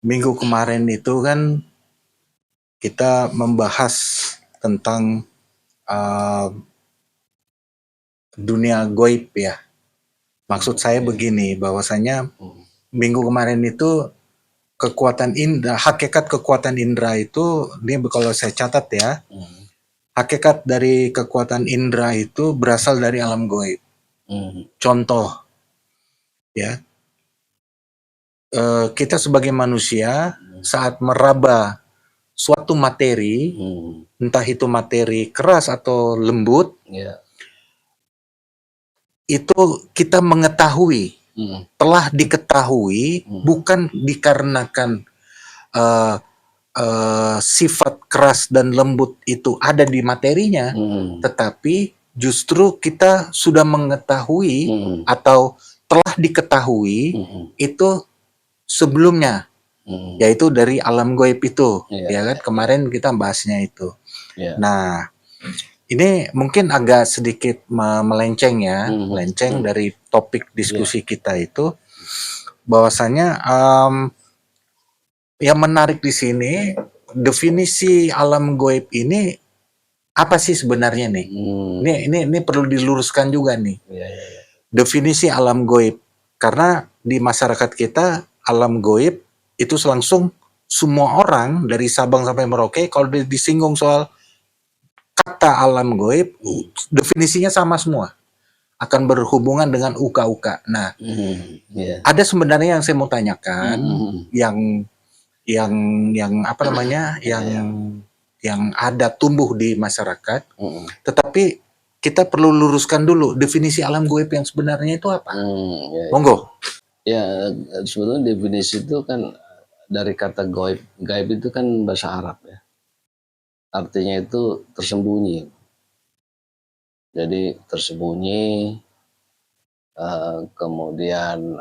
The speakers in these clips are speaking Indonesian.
Minggu kemarin itu kan kita membahas tentang uh, dunia goib ya. Maksud saya begini, bahwasanya minggu kemarin itu kekuatan indra, hakikat kekuatan indra itu, ini kalau saya catat ya, hakikat dari kekuatan indra itu berasal dari alam goib. Contoh, ya, kita sebagai manusia saat meraba suatu materi, entah itu materi keras atau lembut, itu kita mengetahui, telah diketahui, bukan dikarenakan sifat keras dan lembut itu ada di materinya, tetapi justru kita sudah mengetahui atau telah diketahui itu sebelumnya, yaitu dari alam goib itu, ya kan? Kemarin kita bahasnya itu. Nah, ini mungkin agak sedikit melenceng ya, melenceng dari topik diskusi kita itu, bahwasanya yang menarik di sini, definisi alam goib ini apa sih sebenarnya nih? Ini perlu diluruskan juga nih. Definisi alam goib, karena di masyarakat kita alam goib itu langsung semua orang dari Sabang sampai Merauke kalau disinggung soal kata alam goib, definisinya sama semua, akan berhubungan dengan uka-uka. Nah, ada sebenarnya yang saya mau tanyakan, yang apa namanya, yang ada tumbuh di masyarakat, tetapi kita perlu luruskan dulu definisi alam goib yang sebenarnya itu apa. Monggo. Ya, sebetulnya definisi itu kan dari kata goib. Gaib itu kan bahasa Arab ya. Artinya itu tersembunyi. Jadi tersembunyi, kemudian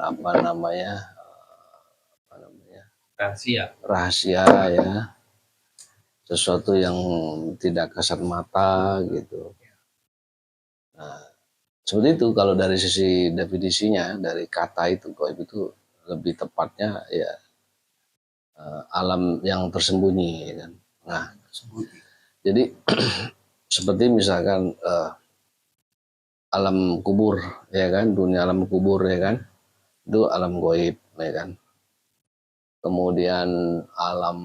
rahasia ya, sesuatu yang tidak kasat mata gitu. Nah, seperti itu kalau dari sisi definisinya, dari kata itu goib itu lebih tepatnya ya alam yang tersembunyi ya kan. Nah, jadi seperti misalkan alam kubur ya kan, dunia alam kubur ya kan, itu alam goib ya kan. Kemudian alam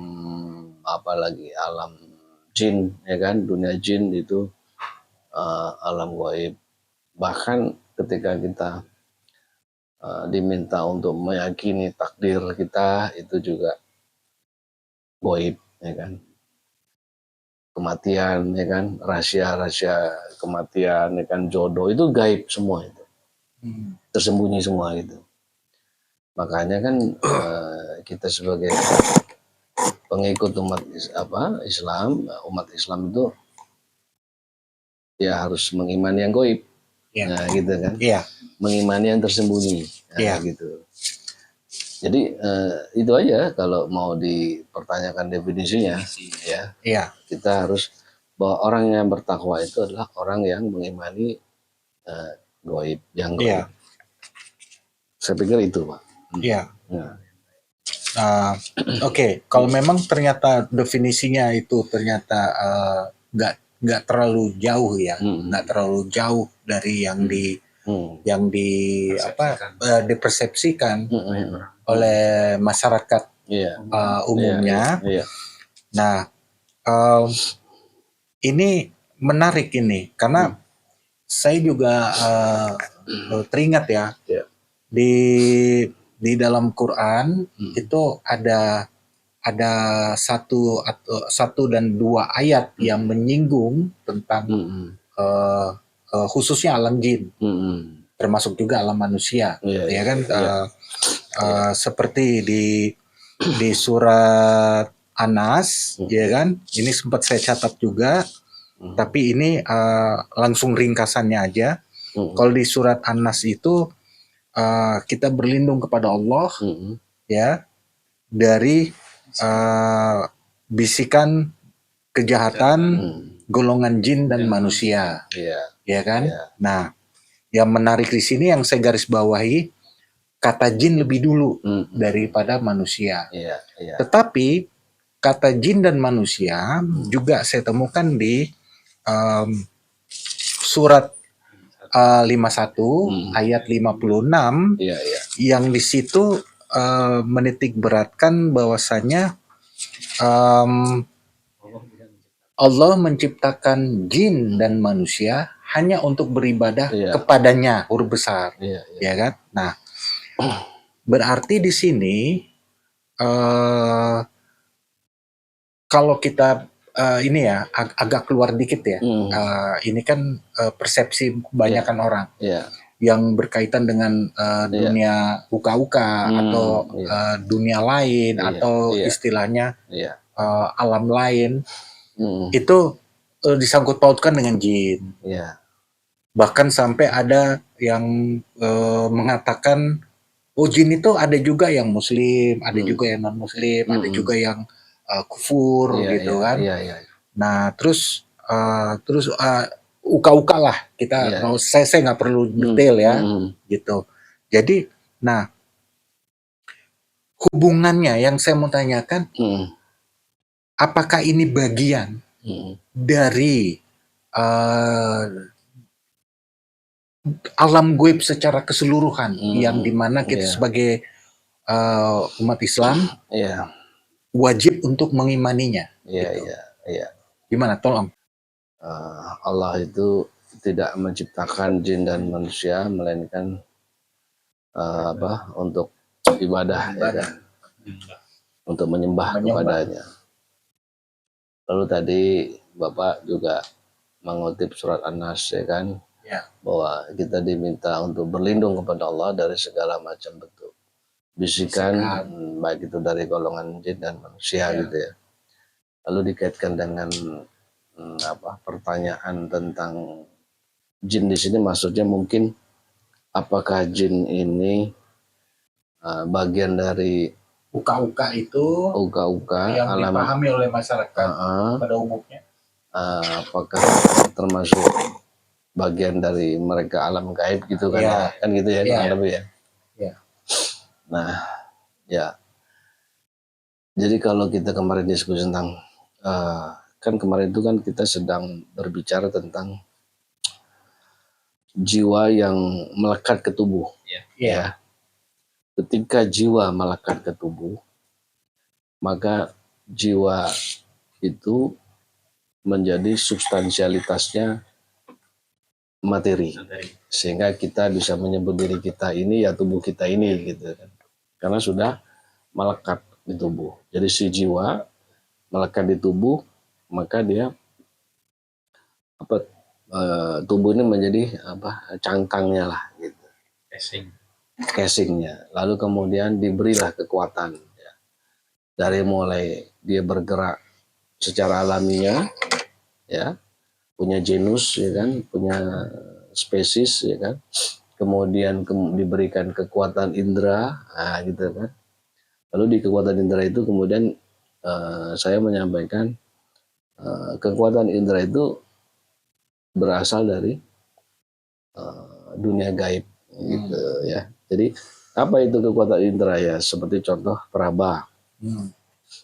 apa lagi, alam jin ya kan, dunia jin itu alam goib. Bahkan ketika kita diminta untuk meyakini takdir kita, itu juga goib ya kan. Kematian ya kan, rahasia-rahasia kematian ya kan, jodoh itu gaib semua itu, tersembunyi semua itu. Makanya kan kita sebagai pengikut umat Islam, umat Islam itu ya harus mengimani yang goib, nah gitu kan, mengimani yang tersembunyi, nah, gitu. Jadi itu aja kalau mau dipertanyakan definisinya, kita harus bahwa orang yang bertakwa itu adalah orang yang mengimani goib, yang goib. Saya pikir itu, Pak. Oke. Kalau memang ternyata definisinya itu ternyata nggak terlalu jauh ya, nggak terlalu jauh dari yang dipersepsikan oleh masyarakat umumnya. Nah, ini menarik ini karena saya juga teringat ya, di dalam Quran itu ada satu dan dua ayat yang menyinggung tentang khususnya alam jin, termasuk juga alam manusia, ya kan? Seperti di surat Anas, ya kan? Ini sempat saya catat juga, tapi ini langsung ringkasannya aja. Kalau di surat Anas itu kita berlindung kepada Allah, ya, dari bisikan kejahatan golongan jin dan manusia, ya kan? Nah, yang menarik di sini yang saya garis bawahi, kata jin lebih dulu daripada manusia. Tetapi kata jin dan manusia juga saya temukan di surat 51 ayat 56 yang di situ menitik beratkan bahwasanya Allah menciptakan jin dan manusia hanya untuk beribadah kepadanya, huruf besar, ya kan? Nah, berarti di sini kalau kita ini ya agak keluar dikit ya, ini kan persepsi kebanyakan orang yang berkaitan dengan dunia uka-uka atau dunia lain atau istilahnya alam lain. Itu disangkut pautkan dengan jin. Bahkan sampai ada yang mengatakan, oh jin itu ada juga yang muslim, ada juga yang non muslim, ada juga yang kufur gitu kan. Nah terus uka-uka lah kita. Saya nggak perlu detail ya, gitu. Jadi, nah hubungannya yang saya mau tanyakan. Apakah ini bagian dari alam gaib secara keseluruhan yang dimana kita sebagai umat Islam wajib untuk mengimaninya? Gimana? Tolong. Allah itu tidak menciptakan jin dan manusia melainkan untuk ibadah. Ya kan? Untuk menyembah kepadanya. Lalu tadi Bapak juga mengutip surat An-Nas ya kan, bahwa kita diminta untuk berlindung kepada Allah dari segala macam bentuk bisikan, baik itu dari golongan jin dan manusia gitu ya. Lalu dikaitkan dengan pertanyaan tentang jin di sini, maksudnya mungkin apakah jin ini bagian dari uka-uka itu yang alam, dipahami oleh masyarakat pada umumnya, apakah termasuk bagian dari mereka alam gaib gitu kan, kan gitu ya, lebih ya. Nah ya, jadi kalau kita kemarin diskusi tentang kan kemarin itu kan kita sedang berbicara tentang jiwa yang melekat ke tubuh. Ya. Ketika jiwa melekat ke tubuh, maka jiwa itu menjadi substansialitasnya materi, sehingga kita bisa menyebut diri kita ini ya tubuh kita ini gitu kan, karena sudah melekat di tubuh. Jadi si jiwa melekat di tubuh, maka dia tubuh ini menjadi cangkangnya lah gitu, casingnya. Lalu kemudian diberilah kekuatan ya. Dari mulai dia bergerak secara alaminya ya, punya genus ya kan, punya spesies ya kan, kemudian diberikan kekuatan indera gitu kan. Lalu di kekuatan indera itu kemudian saya menyampaikan kekuatan indera itu berasal dari dunia gaib gitu ya. Jadi apa itu kekuatan indera ya? Seperti contoh peraba.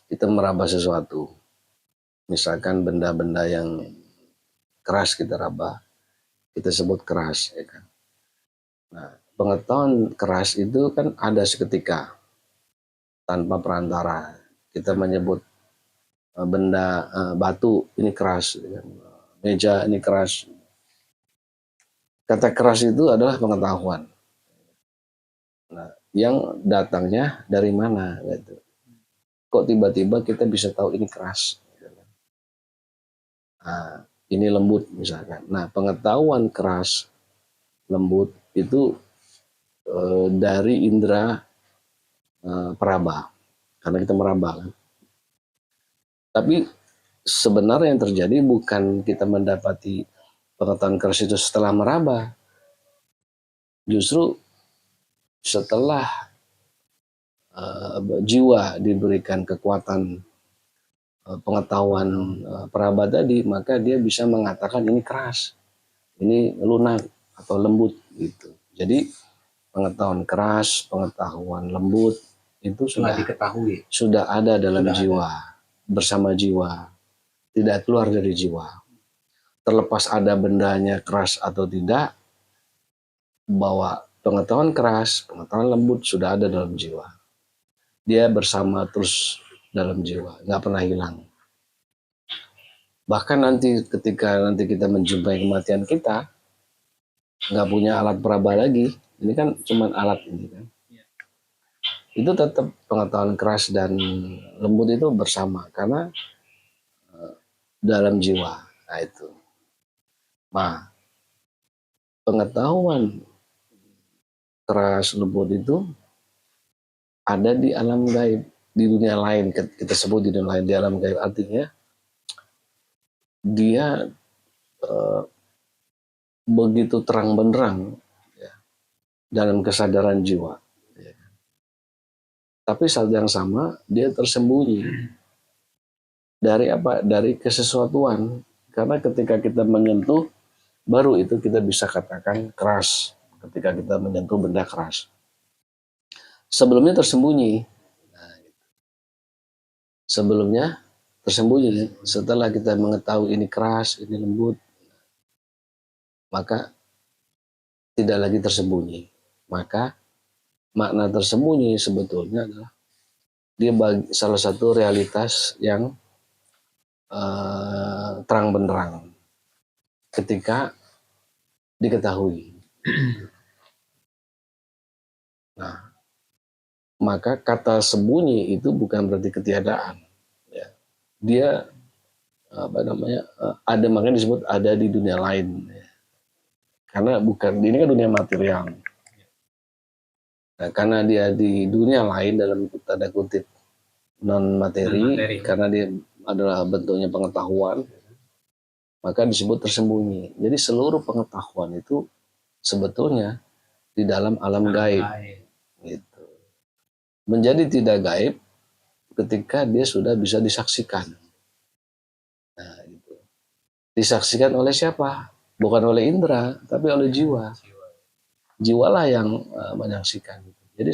Kita meraba sesuatu, misalkan benda-benda yang keras kita raba, kita sebut keras ya kan. Nah, pengetahuan keras itu kan ada seketika tanpa perantara. Kita menyebut benda batu ini keras ya kan? Meja ini keras. Kata keras itu adalah pengetahuan. Nah, yang datangnya dari mana gitu. Kok tiba-tiba kita bisa tahu ini keras gitu. Nah, ini lembut misalkan. Nah, pengetahuan keras, lembut itu dari indera peraba, karena kita meraba kan. Tapi sebenarnya yang terjadi bukan kita mendapati pengetahuan keras itu setelah meraba, justru setelah jiwa diberikan kekuatan pengetahuan peraba tadi, maka dia bisa mengatakan ini keras, ini lunak atau lembut gitu. Jadi pengetahuan keras, pengetahuan lembut itu Setelah diketahui. sudah ada dalam jiwa, bersama jiwa, tidak keluar dari jiwa. Terlepas ada bendanya keras atau tidak, bahwa pengetahuan keras, pengetahuan lembut sudah ada dalam jiwa. Dia bersama terus dalam jiwa, nggak pernah hilang. Bahkan nanti ketika kita menjumpai kematian kita, nggak punya alat peraba lagi, ini kan cuma alat ini kan. Itu tetap pengetahuan keras dan lembut itu bersama karena dalam jiwa. Nah itu. Nah, pengetahuan keras lembut itu ada di alam gaib, di dunia lain, kita sebut di dunia lain, di alam gaib, artinya dia begitu terang benderang ya, dalam kesadaran jiwa ya. Tapi saat yang sama dia tersembunyi dari apa? Dari kesesuatuan, karena ketika kita menyentuh baru itu kita bisa katakan keras, ketika kita menyentuh benda keras. Sebelumnya tersembunyi. Sebelumnya tersembunyi. Setelah kita mengetahui ini keras, ini lembut, maka tidak lagi tersembunyi. Maka makna tersembunyi sebetulnya adalah dia salah satu realitas yang terang benderang ketika diketahui. Nah, maka kata sembunyi itu bukan berarti ketiadaan. Ya. Dia ada, makanya disebut ada di dunia lain. Ya. Karena bukan, ini kan dunia material. Nah, karena dia di dunia lain dalam tanda kutip non materi, karena dia adalah bentuknya pengetahuan, maka disebut tersembunyi. Jadi seluruh pengetahuan itu sebetulnya di dalam alam gaib. Gitu. Menjadi tidak gaib ketika dia sudah bisa disaksikan. Nah, gitu. Disaksikan oleh siapa? Bukan oleh indera, tapi oleh jiwa. Jiwalah yang menyaksikan. Jadi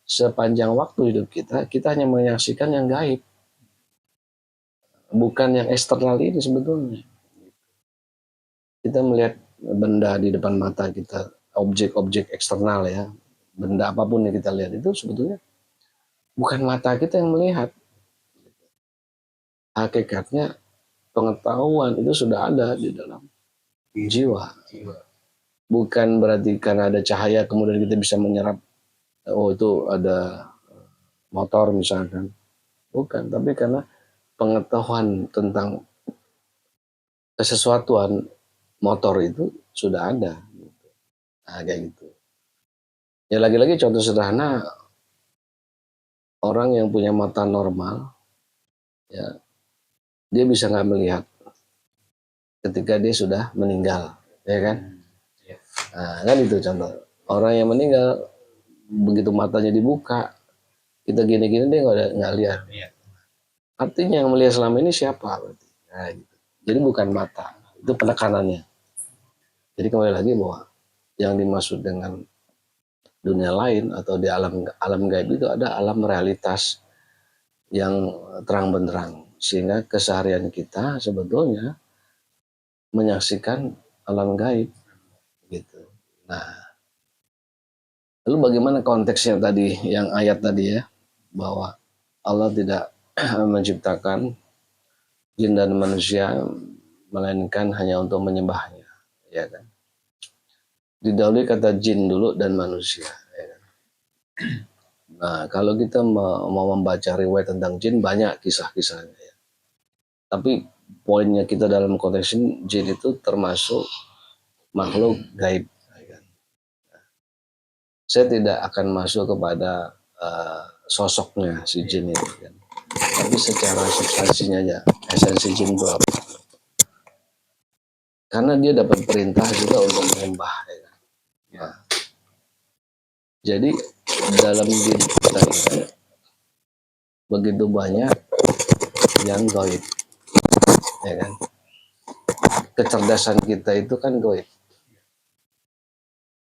sepanjang waktu hidup kita hanya menyaksikan yang gaib. Bukan yang eksternal ini sebetulnya. Kita melihat benda di depan mata kita, objek-objek eksternal ya, benda apapun yang kita lihat itu sebetulnya bukan mata kita yang melihat. Hakikatnya pengetahuan itu sudah ada di dalam jiwa. Bukan berarti karena ada cahaya kemudian kita bisa menyerap, oh itu ada motor misalkan. Bukan, tapi karena pengetahuan tentang kesesuatuan motor itu sudah ada. Nah, kayak gitu. Ya lagi-lagi contoh sederhana, orang yang punya mata normal, ya dia bisa nggak melihat ketika dia sudah meninggal, ya kan? Nah, kan itu contoh. Orang yang meninggal begitu matanya dibuka, kita gini-gini dia nggak lihat. Artinya yang melihat selama ini siapa? Nah, gitu. Jadi bukan mata, itu penekanannya. Jadi kembali lagi bahwa yang dimaksud dengan dunia lain atau di alam gaib itu ada alam realitas yang terang benderang, sehingga keseharian kita sebetulnya menyaksikan alam gaib gitu. Nah, lalu bagaimana konteksnya tadi yang ayat tadi ya, bahwa Allah tidak menciptakan jin dan manusia melainkan hanya untuk menyembahnya, ya kan? Didahului kata jin dulu dan manusia, ya kan? Nah, kalau kita mau membaca riwayat tentang jin banyak kisah-kisahnya ya. Tapi poinnya kita dalam konteks jin itu termasuk makhluk gaib. Ya kan? Saya tidak akan masuk kepada sosoknya si jin itu kan. Tapi secara substansinya aja, esensi jin itu apa? Karena dia dapat perintah juga untuk menyembah. Ya kan? Nah, jadi dalam diri kita ini begitu banyak yang gaib, ya kan? Kecerdasan kita itu kan gaib.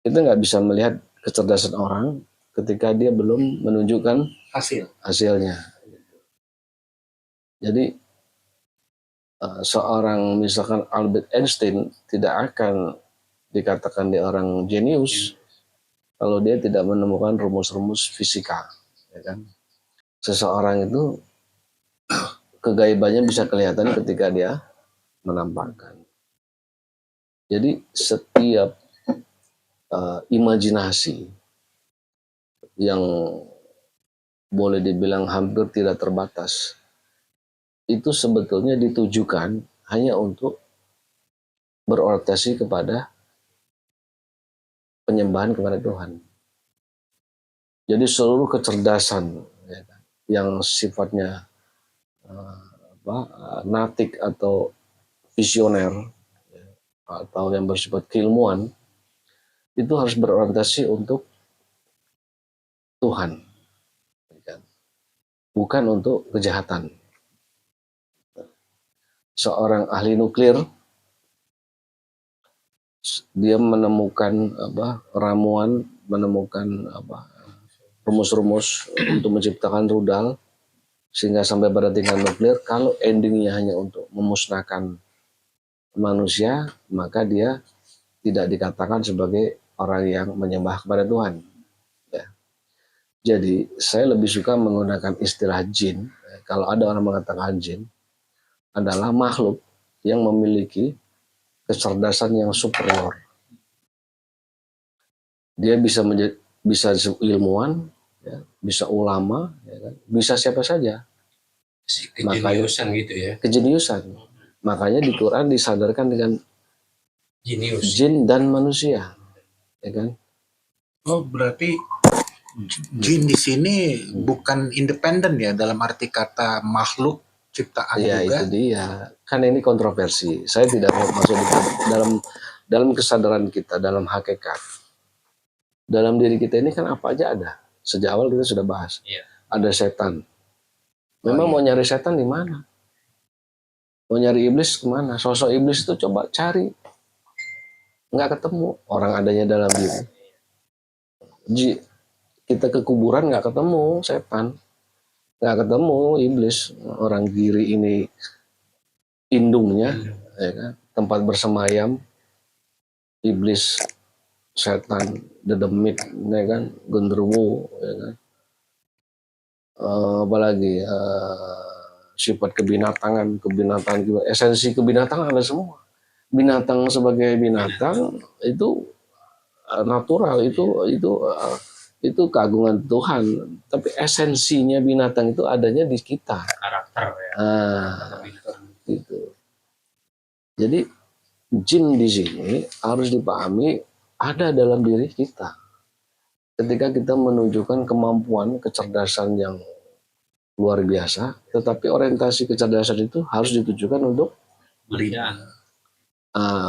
Kita nggak bisa melihat kecerdasan orang ketika dia belum menunjukkan hasilnya. Jadi seorang misalkan Albert Einstein tidak akan dikatakan dia orang jenius kalau dia tidak menemukan rumus-rumus fisika, ya kan? Seseorang itu kegaibannya bisa kelihatan ketika dia menampakkan. Jadi setiap imajinasi yang boleh dibilang hampir tidak terbatas itu sebetulnya ditujukan hanya untuk berorientasi kepada penyembahan kepada Tuhan. Jadi seluruh kecerdasan ya kan, yang sifatnya natik atau visioner ya, atau yang bersifat keilmuan itu harus berorientasi untuk Tuhan, ya kan? Bukan untuk kejahatan. Seorang ahli nuklir dia menemukan ramuan, menemukan rumus-rumus untuk menciptakan rudal sehingga sampai pada tingkat nuklir. Kalau endingnya hanya untuk memusnahkan manusia, maka dia tidak dikatakan sebagai orang yang menyembah kepada Tuhan. Ya. Jadi saya lebih suka menggunakan istilah jin. Kalau ada orang mengatakan jin adalah makhluk yang memiliki kecerdasan yang superior. Dia bisa ilmuwan, ya, bisa ulama, ya kan? Bisa siapa saja. Kejeniusan gitu ya. Kejeniusan. Makanya di Quran disadarkan dengan Jenius. Jin dan manusia, ya kan? Oh, berarti jin di sini bukan independen ya dalam arti kata makhluk ciptaan ya, juga. Itu dia. Kan ini kontroversi. Saya tidak mau masuk dalam kesadaran kita, dalam hakikat. Dalam diri kita ini kan apa aja ada. Sejak awal kita sudah bahas. Iya. Ada setan. Memang mau nyari setan di mana? Mau nyari iblis kemana? Sosok iblis itu coba cari. Nggak ketemu. Orang adanya dalam diri. Kita ke kuburan nggak ketemu setan. Nggak ketemu iblis. Orang diri ini indungnya. Ya kan? Tempat bersemayam. Iblis, setan, dedemit, ya kan? Genderuwo, ya kan? Apalagi sifat kebinatangan juga, esensi kebinatangan ada semua. Binatang sebagai binatang itu natural, itu keagungan Tuhan. Tapi esensinya binatang itu adanya di kita. Karakter ya. Gitu. Jadi jin di sini harus dipahami ada dalam diri kita. Ketika kita menunjukkan kemampuan, kecerdasan yang luar biasa, tetapi orientasi kecerdasan itu harus ditujukan untuk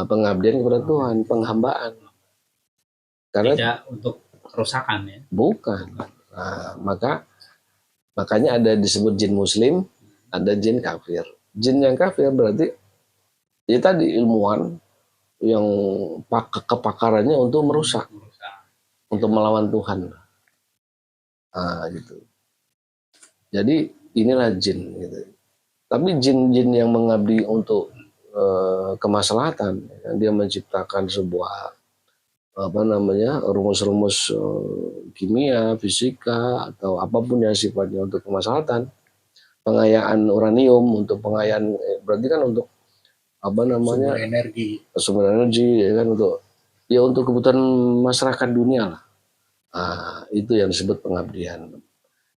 pengabdian kepada Tuhan, penghambaan. Karena tidak untuk kerusakan ya. Bukan. Makanya ada disebut jin muslim, ada jin kafir. Jin yang kafir berarti ya tadi ilmuwan yang kepakarannya untuk merusak. Untuk melawan Tuhan. Gitu. Jadi inilah jin gitu. Tapi jin-jin yang mengabdi untuk kemaslahatan, dia menciptakan sebuah rumus-rumus kimia, fisika atau apapun yang sifatnya untuk kemaslahatan, pengayaan uranium untuk pengayaan berarti kan untuk sumber energi ya kan untuk kebutuhan masyarakat dunia lah. Itu yang disebut pengabdian.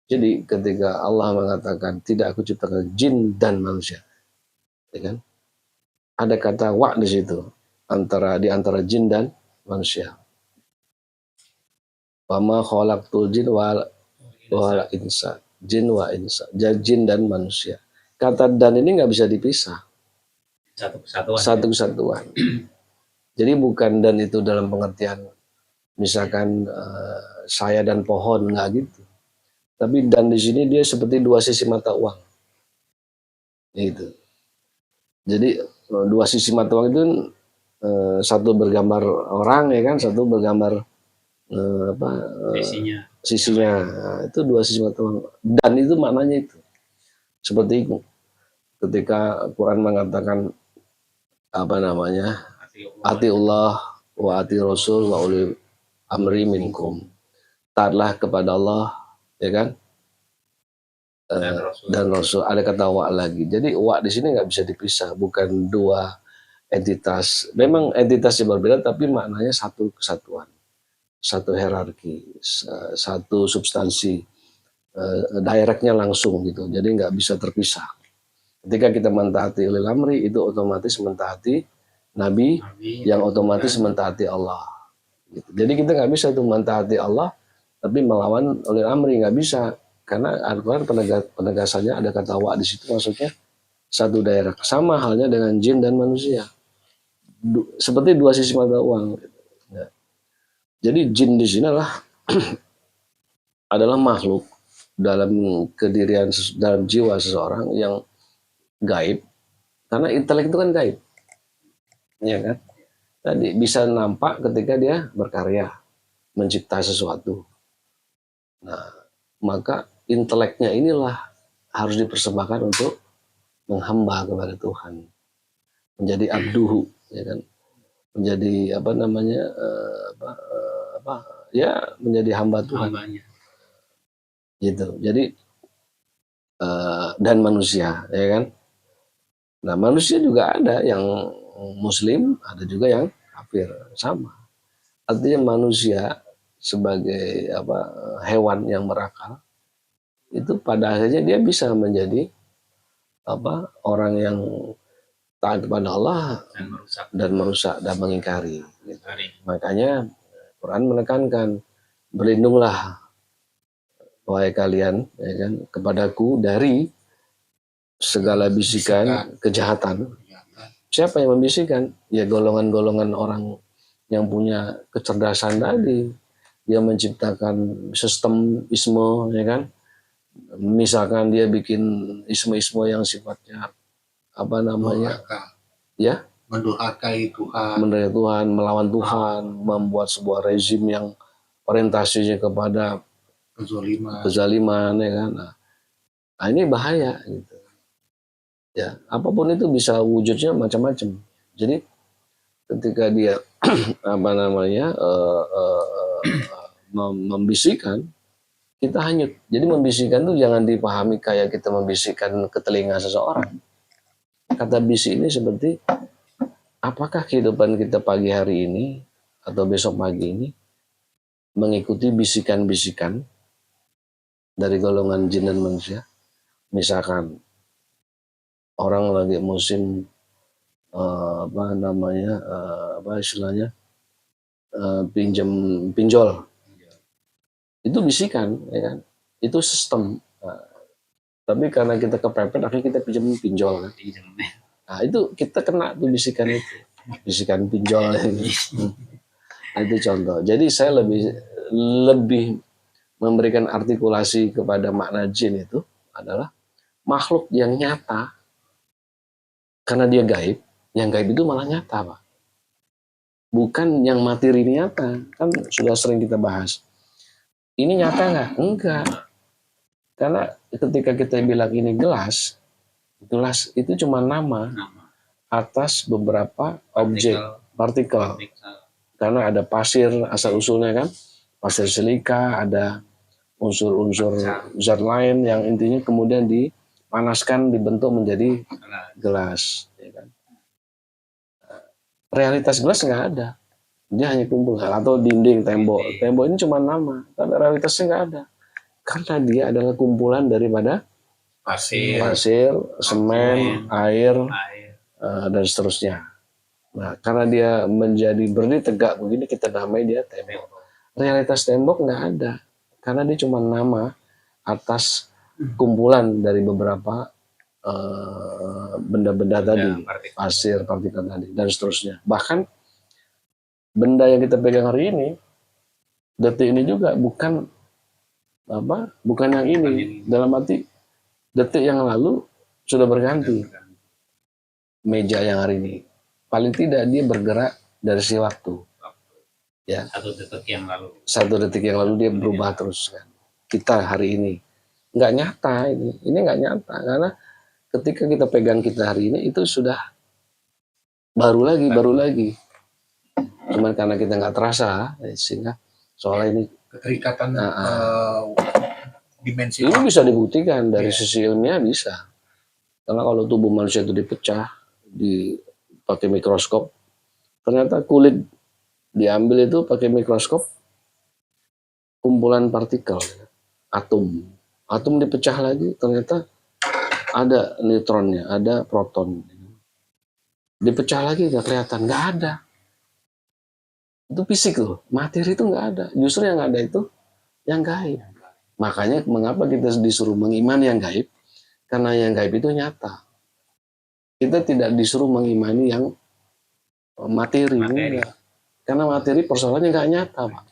Jadi ketika Allah mengatakan tidak aku ciptakan jin dan manusia, ya kan? Ada kata wa di situ di antara jin dan manusia. Wama khalaqtul jin wal insa, jin wa insa, jin dan manusia. Kata dan ini nggak bisa dipisah. Satu kesatuan. Jadi bukan dan itu dalam pengertian misalkan saya dan pohon, nggak gitu. Tapi dan di sini dia seperti dua sisi mata uang. Gitu. Jadi dua sisi mata uang itu satu bergambar orang ya kan, satu bergambar Sisinya. Nah, itu dua sisi mata uang. Dan itu maknanya itu. Seperti itu. Ketika Quran mengatakan ati Allah wa ati Rasul wa uli amri minkum. Taatlah kepada Allah, ya kan? Dan Rasul. Ada kata wa lagi. Jadi wa di sini nggak bisa dipisah. Bukan dua entitas. Memang entitasnya berbeda, tapi maknanya satu kesatuan, satu hierarki, satu substansi. Directnya langsung gitu. Jadi nggak bisa terpisah. Ketika kita mentaati ulil amri, itu otomatis mentaati Nabi yang otomatis mentaati Allah. Gitu. Jadi kita nggak bisa tuh mentaati Allah tapi melawan ulil amri, nggak bisa, karena Al-Quran penegasannya ada kata wa di situ, maksudnya satu daerah. Sama halnya dengan jin dan manusia, seperti dua sisi mata uang. Ya. Jadi jin di sini adalah makhluk dalam kedirian, dalam jiwa seseorang yang gaib, karena intelek itu kan gaib, ya kan? Tadi bisa nampak ketika dia berkarya, mencipta sesuatu. Nah, maka inteleknya inilah harus dipersembahkan untuk menghamba kepada Tuhan, menjadi abduhu, ya kan? Menjadi menjadi hamba Tuhan. Hambanya. Gitu. Jadi dan manusia, ya kan? Nah, manusia juga ada yang muslim, ada juga yang kafir, sama. Artinya manusia sebagai hewan yang berakal, itu pada akhirnya dia bisa menjadi orang yang taat kepada Allah dan merusak dan mengingkari. Gitu. Makanya Quran menekankan, berlindunglah wahai kalian, ya kan, kepadaku dari segala bisikan kejahatan. Siapa yang membisikkan? Ya golongan-golongan orang yang punya kecerdasan tadi. Dia menciptakan sistem isme, ya kan? Misalkan dia bikin isme-isme yang sifatnya ya, mendurhakai Tuhan, melawan Tuhan, membuat sebuah rezim yang orientasinya kepada kezaliman, ya kan? Nah, ini bahaya gitu. Ya, apapun itu bisa wujudnya macam-macam. Jadi ketika dia membisikkan, kita hanyut. Jadi membisikkan itu jangan dipahami kayak kita membisikkan ke telinga seseorang. Kata bisik ini seperti, apakah kehidupan kita pagi hari ini atau besok pagi ini mengikuti bisikan-bisikan dari golongan jin dan manusia? Misalkan orang lagi musim pinjol, itu bisikan, ya kan? Itu sistem. Tapi karena kita kepepet, akhirnya kita pinjol kan? Nah, itu kita kena tuh bisikan itu, bisikan pinjol. Nah, itu contoh. Jadi saya lebih memberikan artikulasi kepada makna jin itu adalah makhluk yang nyata. Karena dia gaib, yang gaib itu malah nyata, Pak. Bukan yang materi nyata, kan sudah sering kita bahas. Ini nyata nggak? Enggak. Karena ketika kita bilang ini gelas itu cuma nama atas beberapa objek, partikel. Karena ada pasir asal-usulnya kan, pasir silika, ada unsur-unsur zat lain yang intinya kemudian dipanaskan, dibentuk menjadi gelas, ya kan? Realitas gelas nggak ada, dia hanya kumpul. Atau dinding, tembok ini cuma nama, tapi realitasnya nggak ada, karena dia adalah kumpulan daripada pasir, semen, air, dan seterusnya. Nah, karena dia menjadi berdiri tegak begini, kita namai dia tembok. Realitas tembok nggak ada, karena dia cuma nama atas kumpulan dari beberapa benda-benda tadi, pasir, partikel tadi, dan seterusnya. Bahkan benda yang kita pegang hari ini, detik ini juga bukan yang ini. Dalam arti detik yang lalu sudah berganti. Meja yang hari ini, paling tidak dia bergerak dari si waktu. Ya. 1 detik yang lalu. 1 detik yang lalu dia berubah terus kan. Kita hari ini nggak nyata ini nggak nyata karena ketika kita pegang kita hari ini itu sudah baru lagi. Cuman karena kita nggak terasa sehingga soal ini keterikatan dimensi ini bisa dibuktikan dari sisi ilmiah bisa. Karena kalau tubuh manusia itu dipecah pakai mikroskop, ternyata kulit diambil itu pakai mikroskop kumpulan partikel, atom dipecah lagi ternyata ada neutronnya, ada proton, dipecah lagi nggak kelihatan, nggak ada. Itu fisik loh, materi itu nggak ada. Justru yang ada itu yang gaib. Makanya mengapa kita disuruh mengimani yang gaib? Karena yang gaib itu nyata. Kita tidak disuruh mengimani yang materi. Enggak. Karena materi persoalannya nggak nyata, Pak.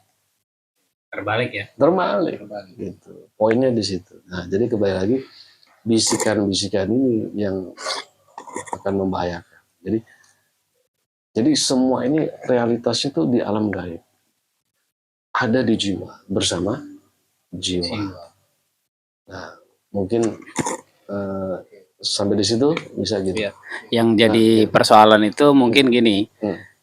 Terbalik ya? Terbalik. Gitu. Poinnya di situ. Nah, jadi kembali lagi bisikan-bisikan ini yang akan membahayakan. Jadi semua ini realitasnya itu di alam gaib. Ada di jiwa, bersama jiwa. Nah, mungkin sampai di situ bisa gitu. Ya. Yang jadi persoalan itu mungkin gini.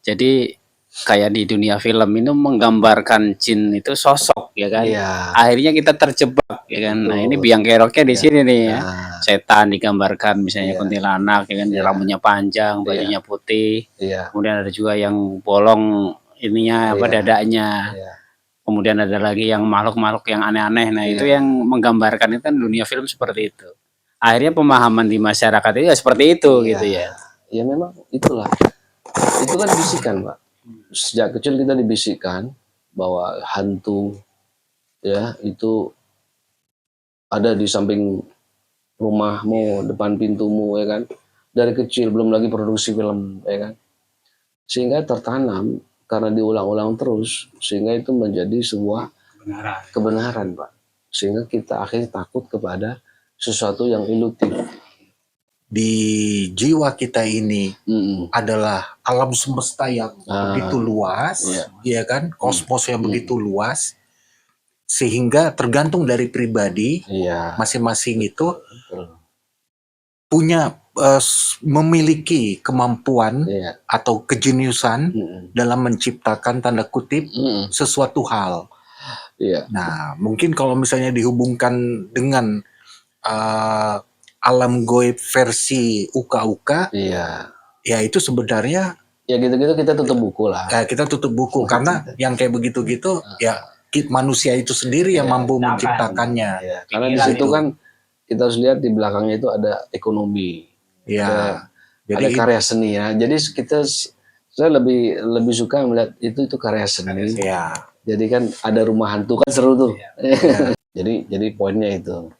Jadi kayak di dunia film itu menggambarkan jin itu sosok ya kan. Ya. Akhirnya kita terjebak ya kan. Nah, ini biang keroknya di sini nih ya. Setan digambarkan misalnya kuntilanak ya kan, rambutnya panjang, bajunya putih. Kemudian ada juga yang bolong ininya dadanya. Kemudian ada lagi yang makhluk-makhluk yang aneh-aneh. Nah, itu yang menggambarkan itu kan dunia film seperti itu. Akhirnya pemahaman di masyarakat itu ya seperti itu gitu ya. Ya memang itulah. Itu kan bisikan, Pak. Sejak kecil kita dibisikkan bahwa hantu ya itu ada di samping rumahmu, depan pintumu ya kan. Dari kecil belum lagi produksi film ya kan. Sehingga tertanam karena diulang-ulang terus sehingga itu menjadi sebuah kebenaran, Pak. Sehingga kita akhirnya takut kepada sesuatu yang ilutif. Di jiwa kita ini adalah alam semesta yang begitu luas, ya kan, kosmos yang begitu luas, sehingga tergantung dari pribadi masing-masing itu punya memiliki kemampuan atau kejeniusan dalam menciptakan tanda kutip sesuatu hal. Nah, mungkin kalau misalnya dihubungkan dengan alam goib versi uka-uka, ya itu sebenarnya ya gitu-gitu kita tutup buku lah. Kita tutup buku karena yang kayak begitu-gitu ya manusia itu sendiri yang mampu menciptakannya. Karena di situ kan kita harus lihat di belakangnya itu ada ekonomi, jadi ada karya seni ya. Jadi saya lebih suka melihat itu karya seni. Jadi kan ada rumah hantu kan seru tuh. Jadi poinnya itu.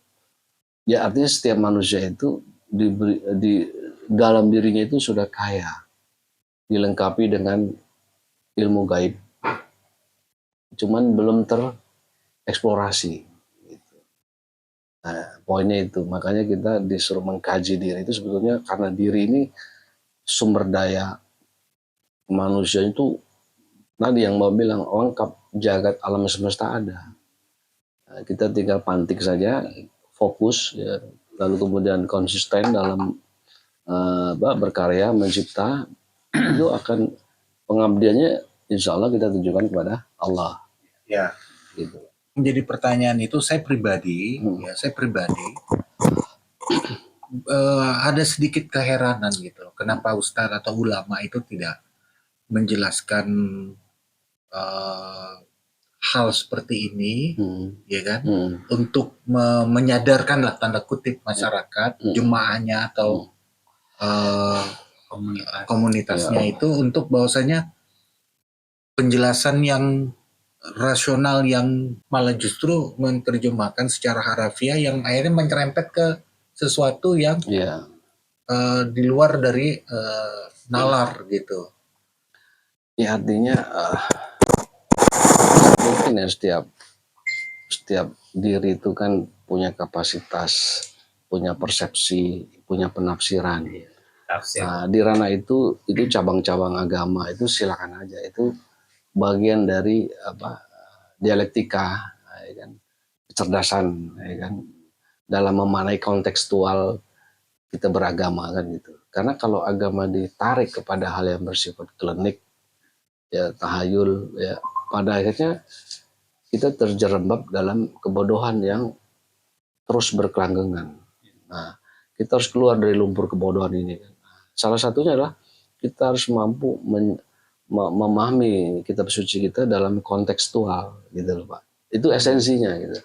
Ya artinya setiap manusia itu di dalam dirinya itu sudah kaya, dilengkapi dengan ilmu gaib, cuman belum tereksplorasi. Gitu. Nah, poinnya itu, makanya kita disuruh mengkaji diri itu sebetulnya karena diri ini sumber daya manusia itu tadi yang mau bilang lengkap, jagat alam semesta ada. Nah, kita tinggal pantik saja. Fokus ya, lalu kemudian konsisten dalam berkarya mencipta itu akan pengabdiannya insya Allah kita tunjukkan kepada Allah. Ya, gitu. Menjadi pertanyaan itu saya pribadi ada sedikit keheranan gitu. Kenapa Ustadz atau ulama itu tidak menjelaskan hal seperti ini, ya kan, untuk menyadarkan lah tanda kutip masyarakat, jemaahnya atau komunitasnya itu untuk bahwasanya penjelasan yang rasional yang malah justru menerjemahkan secara harafiah yang akhirnya menyerempet ke sesuatu yang di luar dari nalar gitu. Ya artinya mungkin ya setiap diri itu kan punya kapasitas, punya persepsi, punya penafsiran. Nah, di ranah itu cabang-cabang agama itu silakan aja, itu bagian dari dialektika, ya kan, kecerdasan, ya kan, dalam memaknai kontekstual kita beragama kan gitu. Karena kalau agama ditarik kepada hal yang bersifat klinik, ya tahayul, ya pada akhirnya kita terjerembab dalam kebodohan yang terus berkelanggengan. Nah, kita harus keluar dari lumpur kebodohan ini. Salah satunya adalah kita harus mampu memahami kitab suci kita dalam kontekstual gitu loh Pak. Itu esensinya gitu.